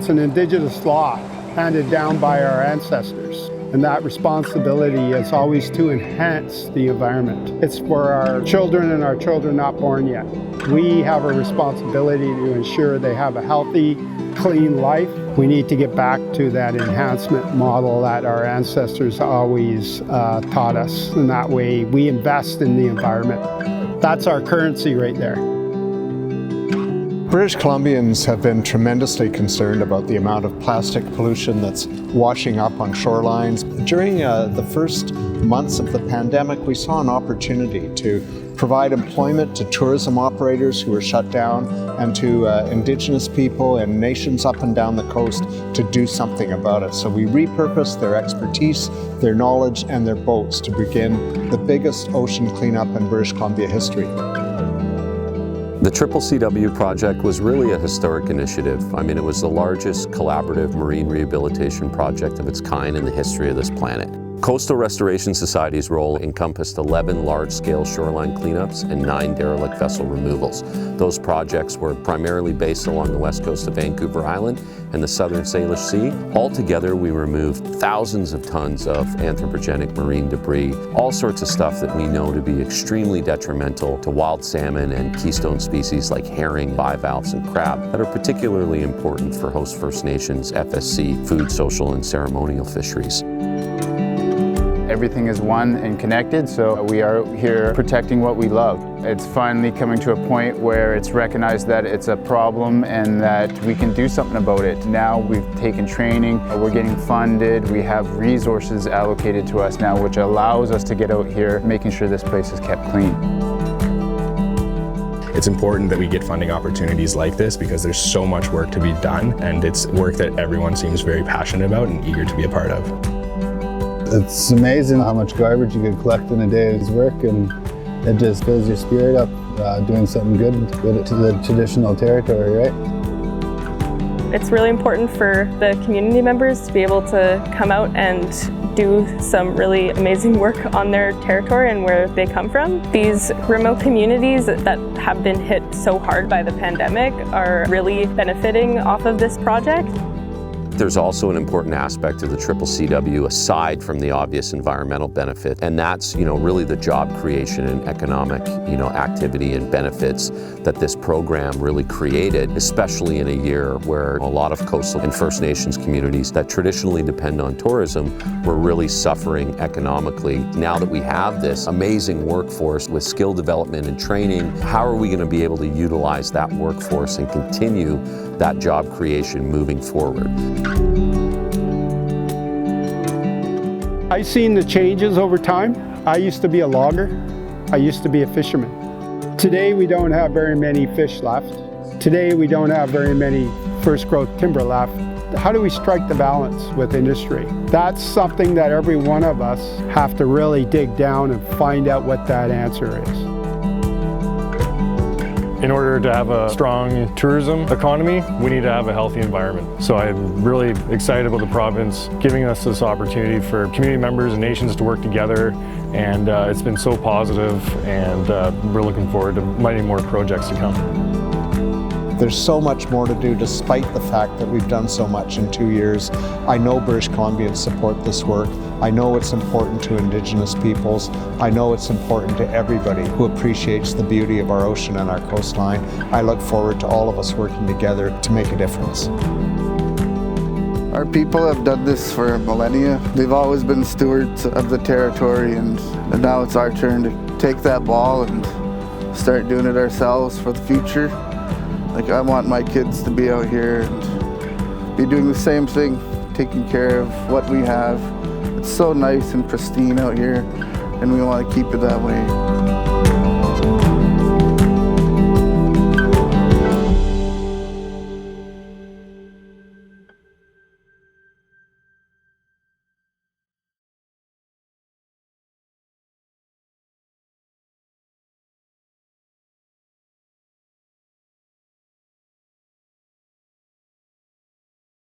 It's an Indigenous law handed down by our ancestors. And that responsibility is always to enhance the environment. It's for our children and our children not born yet. We have a responsibility to ensure they have a healthy, clean life. We need to get back to that enhancement model that our ancestors always taught us. And that way we invest in the environment. That's our currency right there. British Columbians have been tremendously concerned about the amount of plastic pollution that's washing up on shorelines. During the first months of the pandemic, we saw an opportunity to provide employment to tourism operators who were shut down and to Indigenous people and nations up and down the coast to do something about it. So we repurposed their expertise, their knowledge, and their boats to begin the biggest ocean cleanup in British Columbia history. The CCCW project was really a historic initiative. I mean, it was the largest collaborative marine rehabilitation project of its kind in the history of this planet. Coastal Restoration Society's role encompassed 11 large-scale shoreline cleanups and 9 derelict vessel removals. Those projects were primarily based along the west coast of Vancouver Island and the southern Salish Sea. Altogether, we removed thousands of tons of anthropogenic marine debris, all sorts of stuff that we know to be extremely detrimental to wild salmon and keystone species like herring, bivalves, and crab that are particularly important for host First Nations, FSC, food, social, and ceremonial fisheries. Everything is one and connected, so we are here protecting what we love. It's finally coming to a point where it's recognized that it's a problem and that we can do something about it. Now we've taken training, we're getting funded, we have resources allocated to us now, which allows us to get out here making sure this place is kept clean. It's important that we get funding opportunities like this because there's so much work to be done, and it's work that everyone seems very passionate about and eager to be a part of. It's amazing how much garbage you can collect in a day's work, and it just fills your spirit up, doing something good to the traditional territory, right? It's really important for the community members to be able to come out and do some really amazing work on their territory and where they come from. These remote communities that have been hit so hard by the pandemic are really benefiting off of this project. There's also an important aspect of the CCCW aside from the obvious environmental benefit, and that's, really the job creation and economic, activity and benefits that this program really created, especially in a year where a lot of coastal and First Nations communities that traditionally depend on tourism were really suffering economically. Now that we have this amazing workforce with skill development and training, how are we going to be able to utilize that workforce and continue that job creation moving forward? I've seen the changes over time. I used to be a logger. I used to be a fisherman. Today we don't have very many fish left. Today we don't have very many first growth timber left. How do we strike the balance with industry? That's something that every one of us have to really dig down and find out what that answer is. In order to have a strong tourism economy, we need to have a healthy environment. So I'm really excited about the province giving us this opportunity for community members and nations to work together, and it's been so positive, and we're looking forward to many more projects to come. There's so much more to do despite the fact that we've done so much in 2 years. I know British Columbians support this work. I know it's important to Indigenous peoples. I know it's important to everybody who appreciates the beauty of our ocean and our coastline. I look forward to all of us working together to make a difference. Our people have done this for millennia. They've always been stewards of the territory, and now it's our turn to take that ball and start doing it ourselves for the future. Like, I want my kids to be out here and be doing the same thing, taking care of what we have. It's so nice and pristine out here, and we want to keep it that way.